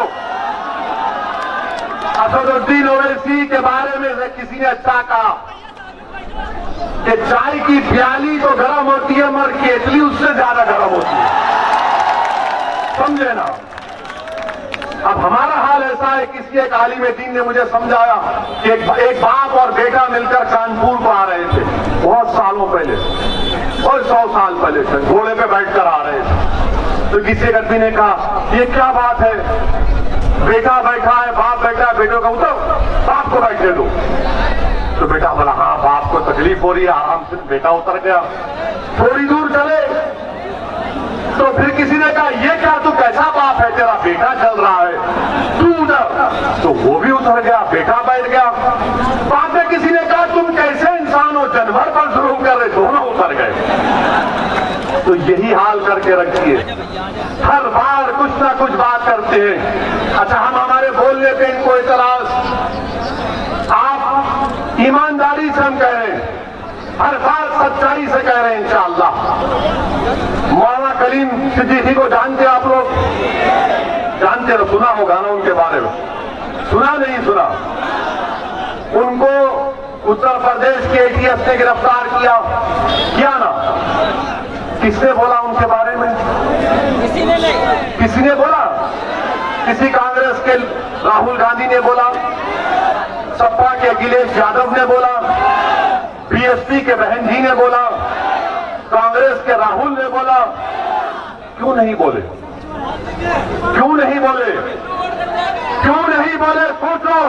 असदुद्दीन ओवैसी के बारे में किसी ने अच्छा कहा कि चाय की प्याली तो गर्म होती है, मगर केतली उससे ज्यादा गर्म होती है, समझे ना। अब हमारा हाल ऐसा है, किसी एक आलिम दीन ने मुझे समझाया कि एक बाप और बेटा मिलकर कानपुर को आ रहे थे, बहुत सालों पहले, और 100 साल पहले से घोड़े पे बैठकर आ रहे थे। तो किसी एक आदमी ने कहा, ये क्या बात है, बेटा बैठा है, बाप बैठा है, बेटों का उठो, बाप को बैठने दो। तो बेटा बोला, हाँ बाप को तकलीफ हो रही है, आराम से। बेटा उतर गया, थोड़ी दूर चले तो फिर किसी ने कहा, ये क्या तू कैसा बाप है, तेरा बेटा चल रहा है, तू उतर। तो वो भी उतर गया, बेटा बैठ गया। बाद में किसी ने कहा, तुम कैसे इंसान हो, जानवर पर जुल्म कर रहे, दोनों उतर गए। तो यही हाल करके रखिए, हर बार कुछ ना कुछ बात करते हैं। अच्छा, हम हमारे बोलने पे इनको इतराज, आप ईमानदारी से हम कह रहे हैं, हर बात सच्चाई से कह रहे हैं इंशाअल्लाह। मौलाना कलीम सिद्दीकी को जानते आप लोग? जानते हो, सुना होगा ना उनके बारे में, सुना नहीं सुना? उनको उत्तर प्रदेश के एटीएस ने गिरफ्तार किया ना? किसने बोला उनके बारे में? किसी ने बोला? किसी कांग्रेस के राहुल गांधी ने बोला, सपा के अखिलेश यादव ने बोला, बीएसपी के बहन जी ने बोला, कांग्रेस के राहुल ने बोला? क्यों नहीं बोले? क्यों नहीं बोले? क्यों नहीं बोले? सोचो,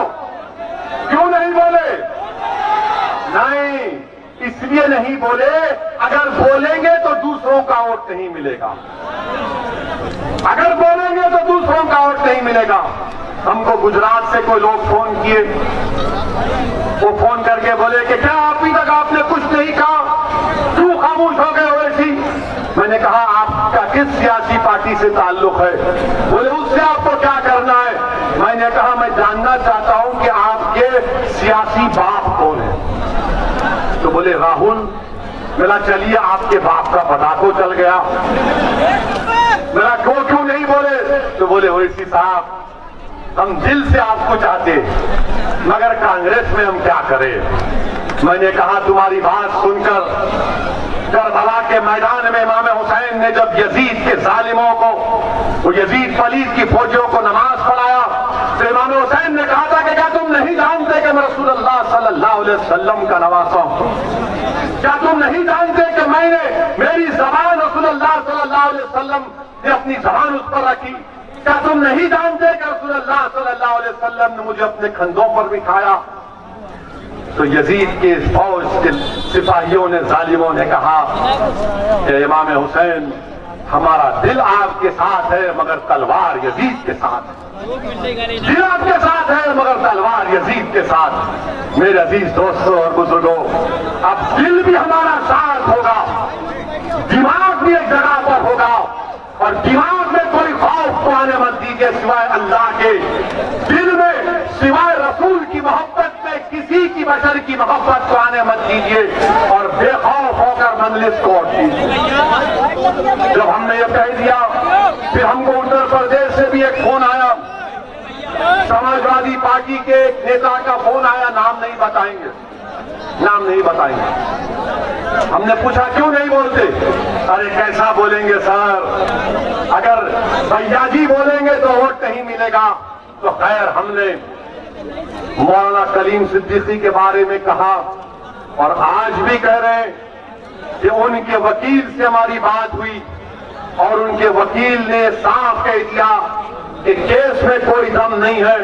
क्यों नहीं बोले? नहीं, इसलिए नहीं बोले, अगर बोलेंगे तो दूसरों का वोट नहीं मिलेगा। अगर बोलेंगे तो दूसरों का वोट नहीं मिलेगा। हमको गुजरात से कोई लोग फोन किए, वो फोन करके बोले कि क्या अभी तक आपने कुछ नहीं कहा, क्यों खामोश हो गए वैसी? मैंने कहा आपका किस सियासी पार्टी से ताल्लुक है? बोले उससे आपको क्या करना है? मैंने कहा मैं जानना चाहता हूं कि आपके सियासी बाप कौन है? तो बोले राहुल। मेरा चलिए आपके बाप का पता तो चल गया। मेरा क्यों नहीं बोले? तो बोले ओवैसी साहब हम दिल से आपको चाहते, मगर कांग्रेस में हम क्या करें? मैंने कहा तुम्हारी बात सुनकर करबला के मैदान में इमाम हुसैन ने जब यजीद के जालिमों को, वो यजीद पलीद की फौजियों को नमाज पढ़ाया, तो इमाम हुसैन ने कहा था कि क्या तुम नहीं जानते कि मैं रसूलुल्लाह सल्लल्लाहु अलैहि वसल्लम का नवासा हूं? क्या तुम नहीं जानते कि मैंने मेरी जबान रसूलुल्लाह सल्लल्लाहु अलैहि वसल्लम ने अपनी जबान उस पर रखी? क्या तुम नहीं जानते कि रसूलुल्लाह सल्लल्लाहु अलैहि वसल्लम ने मुझे अपने कंधों पर बिठाया? तो यजीद के फौज के सिपाहियों ने, जालिमों ने कहा कि इमाम हुसैन हमारा दिल आपके साथ है मगर तलवार यजीद के साथ है। दिल आपके साथ है मगर तलवार यजीद के साथ। मेरे अजीज दोस्तों और बुजुर्गों, अब दिल भी हमारा साथ होगा, दिमाग भी एक जगह पर होगा, और दिमाग में कोई खौफ को आने मत दीजिए सिवाय अल्लाह के। दिल में सिवाय रसूल की मोहब्बत में किसी की बशर की मोहब्बत को आने मत दीजिए, और बेखौफ होकर मंजलिस को उठिए। जब हमने ये कह दिया, फिर हमको उत्तर प्रदेश से भी एक फोन आया, समाजवादी पार्टी के एक नेता का फोन आया, नाम नहीं बताएंगे, नाम नहीं बताएंगे। हमने पूछा क्यों नहीं बोलते? अरे कैसा बोलेंगे सर, अगर भैया जी बोलेंगे तो वोट नहीं मिलेगा। तो खैर हमने मौलाना कलीम सिद्दीकी के बारे में कहा, और आज भी कह रहे हैं कि उनके वकील से हमारी बात हुई, और उनके वकील ने साफ कह दिया कि केस में कोई दम नहीं है।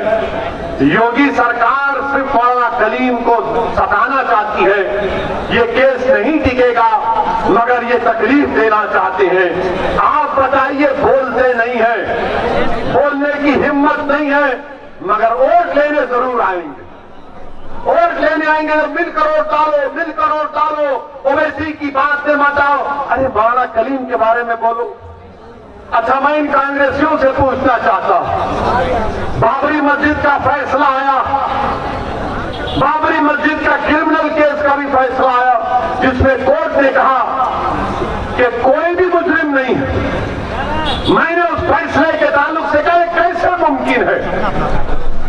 योगी सरकार सिर्फ मौलाना कलीम को सताना चाहती है, ये केस नहीं टिकेगा मगर ये तकलीफ देना चाहते हैं। आप बताइए, बोलते नहीं है, बोलने की हिम्मत नहीं है, मगर वोट लेने जरूर आएंगे। वोट लेने आएंगे, मिलकर वोट डालो, मिलकर वोट डालो, ओवैसी की बात से मत आओ। अरे मौलाना कलीम के बारे में बोलो। अच्छा, मैं इन कांग्रेसियों से पूछना चाहता हूं, बाबरी मस्जिद का फैसला आया, बाबरी मस्जिद का क्रिमिनल केस का भी फैसला आया, जिसमें कोर्ट ने कहा कि कोई भी मुजरिम नहीं है। मैंने उस फैसले के ताल्लुक से कहा कैसे मुमकिन है,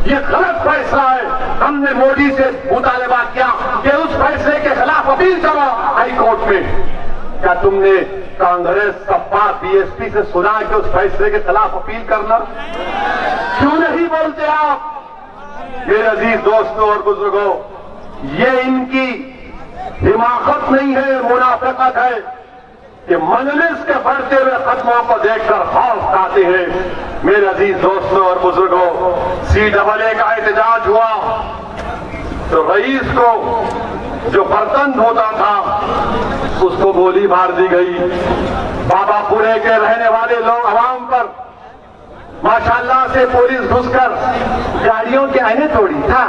ये गलत फैसला है। हमने मोदी से मुतालबा किया कि उस फैसले के खिलाफ अपील करो हाई कोर्ट में। क्या तुमने कांग्रेस, सपा, बीएसपी से सुना कि उस फैसले के खिलाफ अपील करना? क्यों नहीं बोलते आप? मेरे अजीज दोस्तों और बुजुर्गों, ये इनकी हिमाकत नहीं है, मुनाफिकत है कि मजलिस के बढ़ते हुए खत्मों को देखकर खौफ खाते हैं। मेरे अजीज दोस्तों और बुजुर्गों, CAA का एहतजाज हुआ तो रईस को जो बर्तन धोता था उसको गोली मार दी गई। बाबापुरे के रहने वाले लोग आवाम पर माशाल्लाह से पुलिस घुसकर गाड़ियों के आईने तोड़ी था।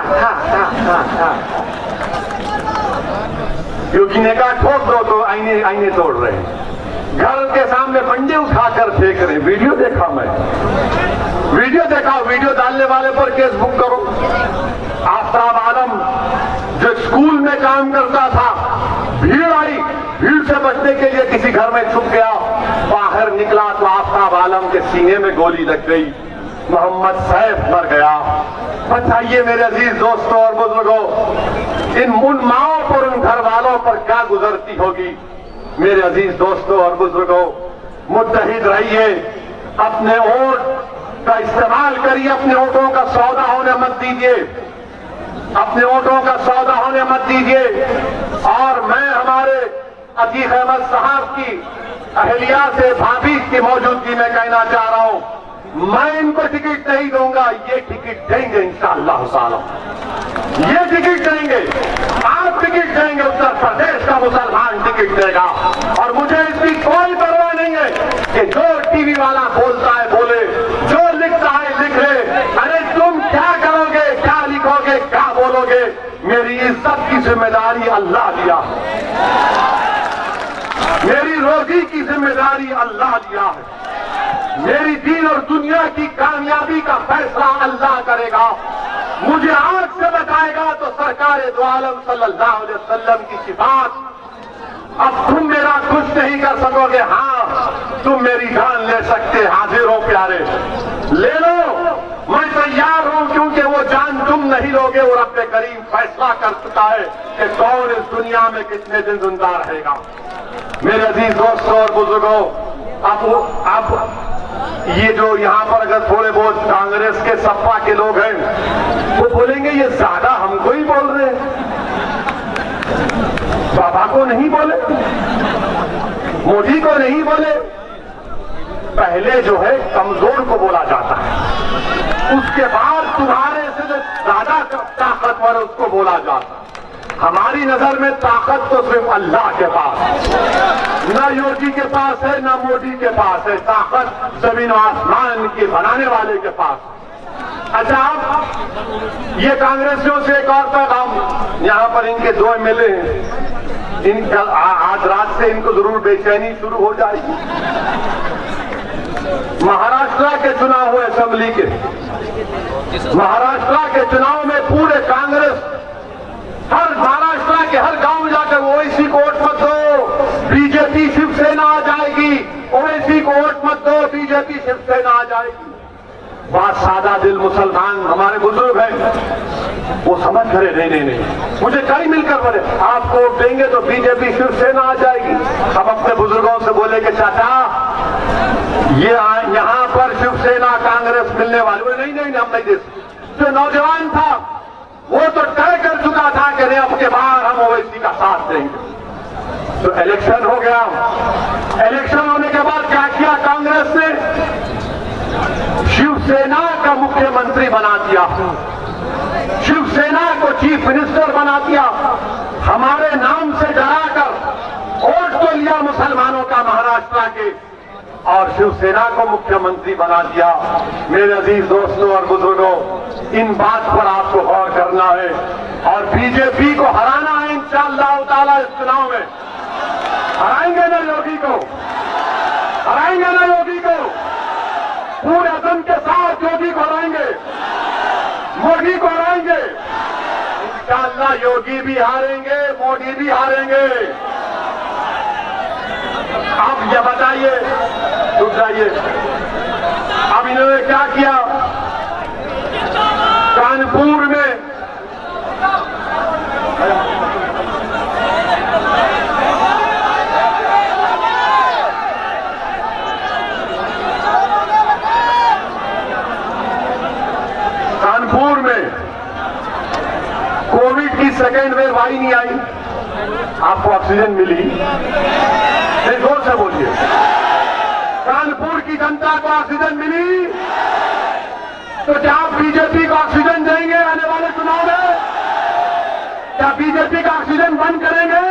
क्योंकि ने कहा ठोक दो तो आईने तोड़ रहे हैं, घर के सामने बंडे उठाकर फेंक रहे। वीडियो देखा मैं, वीडियो देखा, वीडियो डालने वाले पर केस बुक करो। आफ्ताब आलम जो स्कूल में काम करता था, भीड़ आई, भीड़ से बचने के लिए किसी घर में छुप गया, बाहर निकला तो आफ्ताब आलम के सीने में गोली लग गई, मोहम्मद सैफ मर गया। बताइए मेरे अजीज दोस्तों और बुजुर्गों, उन माओं पर, उन घर वालों पर क्या गुजरती होगी। मेरे अजीज दोस्तों और बुजुर्गों, मुत्तहिद रहिए, अपने वोट का इस्तेमाल करिए, अपने वोटों का सौदा होने मत दीजिए, अपने वोटों का सौदा होने मत दीजिए। और मैं हमारे अतीक अहमद साहब की अहलिया से, भाभी की मौजूदगी में कहना चाह रहा हूं, मैं इनको टिकट नहीं दूंगा, ये टिकट देंगे इंशाअल्लाह ताला। ये टिकट देंगे, आप टिकट देंगे, उत्तर प्रदेश का मुसलमान टिकट देगा। और मुझे इसकी कोई परवाह नहीं है कि जो टीवी वाला बोलता है बोले, जो लिखता है लिख ले। अरे तुम क्या करोगे, क्या लिखोगे, क्या बोलोगे, मेरी इज्जत की जिम्मेदारी अल्लाह दिया है, मेरी रोजी की जिम्मेदारी अल्लाह दिया है, मेरी दीन और दुनिया की कामयाबी का फैसला अल्लाह करेगा। मुझे आग से बचाएगा तो सरकार दो आलम सल्लल्लाहु अलैहि वसल्लम की सिफात। अब तुम मेरा कुछ नहीं कर सकोगे, हाँ तुम मेरी जान ले सकते, हाजिर हो प्यारे, ले लो, मैं तैयार हूं, क्योंकि वो जान तुम नहीं लोगे और रब्बे करीम फैसला कर चुका है कि कौन इस दुनिया में कितने दिन जिंदा रहेगा। मेरे अजीज दोस्तों और बुजुर्गों, अब ये जो यहाँ पर अगर थोड़े बहुत कांग्रेस के सपा के लोग हैं वो बोलेंगे ये ज्यादा हमको ही बोल रहे हैं, बाबा को नहीं बोले, मोदी को नहीं बोले। पहले जो है कमजोर को बोला जाता है, उसके बाद तुम्हारे से जो ज्यादा ताकतवर है उसको बोला जाता है। हमारी नजर में ताकत तो सिर्फ अल्लाह के पास है, न योगी के पास है, न मोदी के पास है, ताकत जमीन और आसमान के बनाने वाले के पास। अच्छा, आप ये कांग्रेसियों से एक और पैगाम, यहाँ पर इनके दो एमएलए हैं, इनका आज रात से इनको जरूर बेचैनी शुरू हो जाएगी। महाराष्ट्र के चुनाव हुए असेंबली के, महाराष्ट्र के चुनाव में पूरे कांग्रेस हर महाराष्ट्र के हर गांव में जाकर ओवैसी को वोट मत दो, बीजेपी शिवसेना आ जाएगी, ओवैसी को वोट मत दो, बीजेपी शिवसेना आ जाएगी। बात सादा दिल मुसलमान हमारे बुजुर्ग हैं, वो समझ करे नहीं नहीं नहीं, मुझे कई मिलकर बोले आप वोट देंगे तो बीजेपी शिवसेना आ जाएगी। हम अपने बुजुर्गों से बोले कि चाचा ये यहाँ पर शिवसेना कांग्रेस मिलने वाले, नहीं नहीं हम नहीं दे सकते। जो नौजवान था वो तो तय कर चुका था कि नहीं अब के बाद हम ओवैसी का साथ देंगे। तो इलेक्शन हो गया, इलेक्शन होने के बाद क्या किया कांग्रेस ने, शिवसेना का मुख्यमंत्री बना दिया, शिवसेना को चीफ मिनिस्टर बना दिया, हमारे नाम से डराकर वोट तो लिया मुसलमानों का महाराष्ट्र के और शिवसेना को मुख्यमंत्री बना दिया। मेरे अजीज दोस्तों और बुजुर्गों, इन बात पर आपको गौर करना है और बीजेपी को हराना है इंशाअल्लाह ताला। इस चुनाव में हराएंगे ना योगी को, हराएंगे ना योगी को, पूरे दम के साथ योगी को हराएंगे, मोदी को हराएंगे इंशाअल्लाह। योगी भी हारेंगे, मोदी भी हारेंगे। अब ये बताइए, रुक जाइए, अब इन्होंने क्या किया, कानपुर में कोविड की सेकेंड वेव आई नहीं आई, आपको ऑक्सीजन मिली, जोर से बोलिए, कानपुर की जनता को ऑक्सीजन मिली, तो क्या आप बीजेपी को ऑक्सीजन देंगे आने वाले चुनाव में? क्या बीजेपी का ऑक्सीजन बंद करेंगे?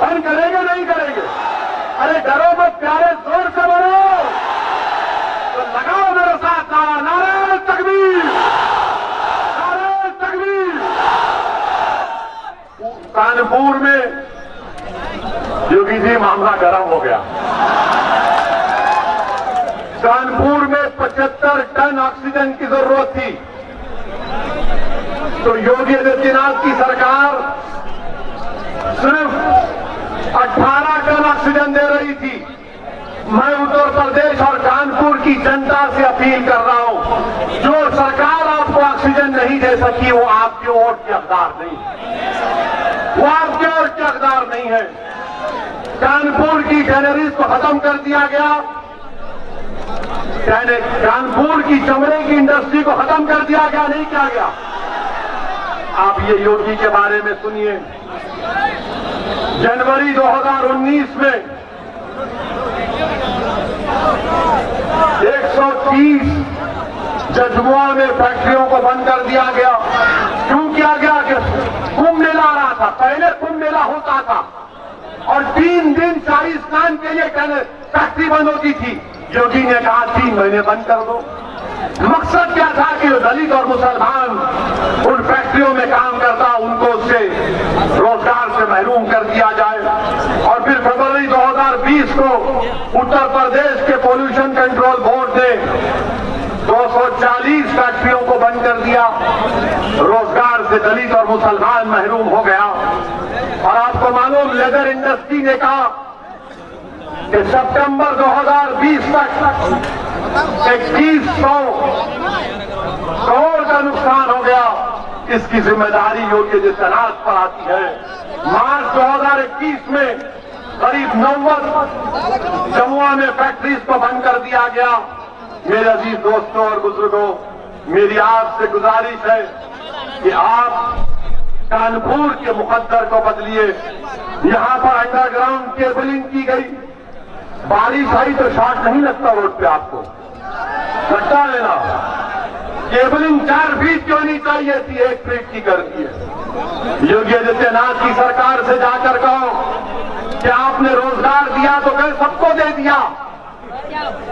बंद करेंगे नहीं करेंगे? अरे डरो मत प्यारे, जोर से बोलो, तो लगाओ मेरे साथ नारा, नारे तकबीर, नारे तकबीर। कानपुर में योगी जी मामला गर्म हो गया। कानपुर में 75 टन ऑक्सीजन की जरूरत थी, तो योगी आदित्यनाथ की सरकार सिर्फ 18 टन ऑक्सीजन दे रही थी। मैं उत्तर प्रदेश और कानपुर की जनता से अपील कर रहा हूं, जो सरकार आपको ऑक्सीजन नहीं दे सकी वो आपके वोट के हकदार नहीं, वो आपके वोट के हकदार नहीं है। कानपुर की टैनरीज को खत्म कर दिया गया, कानपुर की चमड़े की इंडस्ट्री को खत्म कर दिया गया, नहीं किया गया। आप ये योगी के बारे में सुनिए, जनवरी 2019 में 130 जजुआ में फैक्ट्रियों को बंद कर दिया गया। क्यों? था, पहले कुंभ मेला होता था और 3 दिन शाही स्नान के लिए फैक्ट्री बंद होती थी। योगी ने कहा 3 महीने बंद कर दो। मकसद क्या था कि दलित और मुसलमान उन फैक्ट्रियों में काम करता उनको उससे रोजगार से महरूम कर दिया जाए। और फिर फरवरी 2020 को उत्तर प्रदेश के पोल्यूशन कंट्रोल बोर्ड ने 240 फैक्ट्रियों को बंद कर दिया। रोजगार से दलित और मुसलमान महरूम हो गया। और आपको मालूम, लेदर इंडस्ट्री ने कहा कि सितंबर 2020 तक 2100 करोड़ का नुकसान हो गया। इसकी जिम्मेदारी योगी आदित्यनाथ पर आती है। मार्च 2021 में करीब 90 जमुआ में फैक्ट्रीज को बंद कर दिया गया। मेरे अजीज दोस्तों और बुजुर्गों, मेरी आपसे गुजारिश है कि आप कानपुर के मुकद्दर को बदलिए। यहां पर अंडरग्राउंड केबलिंग की गई। बारिश आई तो शॉर्ट नहीं लगता रोड पे, आपको लगता है ना? केबलिंग 4 फीट क्यों नहीं चाहिए थी, 1 फीट की कर दी है। योगी आदित्यनाथ की सरकार से जाकर कहो कि आपने रोजगार दिया तो कहीं सबको दे दिया।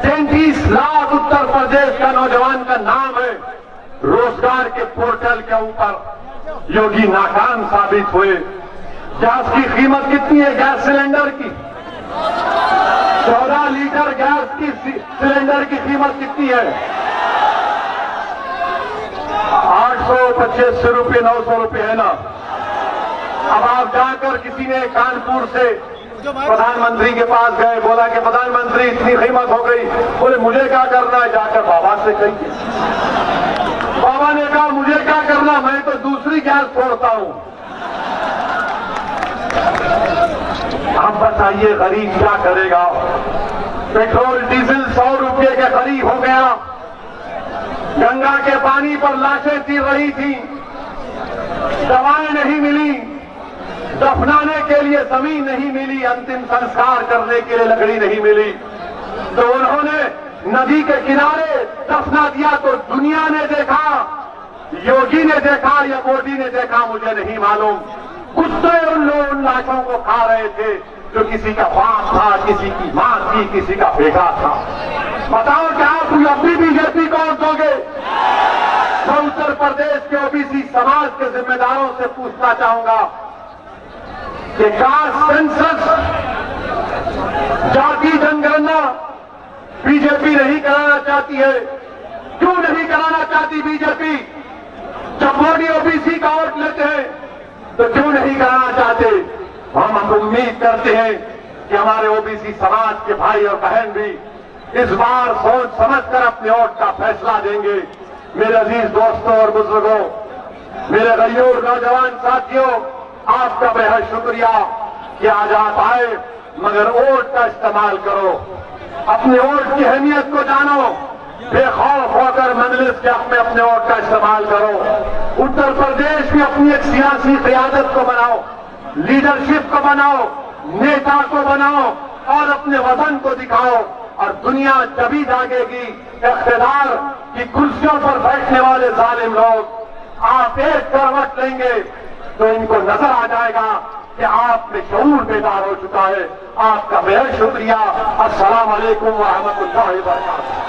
33 लाख उत्तर प्रदेश का नौजवान का नाम है रोजगार के पोर्टल के ऊपर। योगी नाकाम साबित हुए। गैस की कीमत कितनी है? गैस सिलेंडर की 14 लीटर गैस की सिलेंडर की कीमत कितनी है? 825 रुपये, 900 रुपये है ना। अब आप जाकर किसी ने कानपुर से प्रधानमंत्री के पास गए, बोला कि प्रधानमंत्री इतनी कीमत हो गई। बोले मुझे क्या करना है? जाकर बाबा से कहिए। बाबा ने कहा मुझे क्या करना, मैं तो दूसरी गैस छोड़ता हूं। आप बताइए गरीब क्या करेगा? पेट्रोल डीजल 100 रुपये के करीब हो गया। गंगा के पानी पर लाशें तीर रही थी, दवाएं नहीं मिली, दफनाने के लिए जमीन नहीं मिली, अंतिम संस्कार करने के लिए लकड़ी नहीं मिली। तो उन्होंने नदी के किनारे दफना दिया। तो दुनिया ने देखा, योगी ने देखा या मोदी ने देखा, मुझे नहीं मालूम। कुत्ते उन लाशों को खा रहे थे जो किसी का बाप था, किसी की मां थी, किसी का बेटा था। बताओ क्या आप अभी बीजेपी को वोट दोगे? मैं उत्तर प्रदेश के ओबीसी समाज के जिम्मेदारों से पूछना चाहूंगा कि कास्ट सेंसस, जाति जनगणना बीजेपी नहीं कराना चाहती है। क्यों नहीं कराना चाहती बीजेपी? जब मोदी ओबीसी का वोट लेते हैं तो क्यों नहीं कराना चाहते? हम उम्मीद करते हैं कि हमारे ओबीसी समाज के भाई और बहन भी इस बार सोच समझकर अपने वोट का फैसला देंगे। मेरे अजीज दोस्तों और बुजुर्गों, मेरे गरीब नौजवान साथियों, आपका बेहद शुक्रिया कि आज आप आए, मगर वोट का इस्तेमाल करो। अपने वोट की अहमियत को जानो। बेखौफ होकर मजलिस के हक में अपने वोट का इस्तेमाल करो। उत्तर प्रदेश में अपनी एक सियासी क़यादत को बनाओ, लीडरशिप को बनाओ, नेता को बनाओ और अपने वतन को दिखाओ। और दुनिया जभी जागेगी, इख्तिदार की कुर्सियों पर बैठने वाले जालिम लोग आप एक करवट लेंगे तो इनको नजर आ जाएगा कि आप में शऊर बेदार हो चुका है। आपका बेहद शुक्रिया। अस्सलाम वालेकुम व रहमतुल्लाहि व बरकातहू।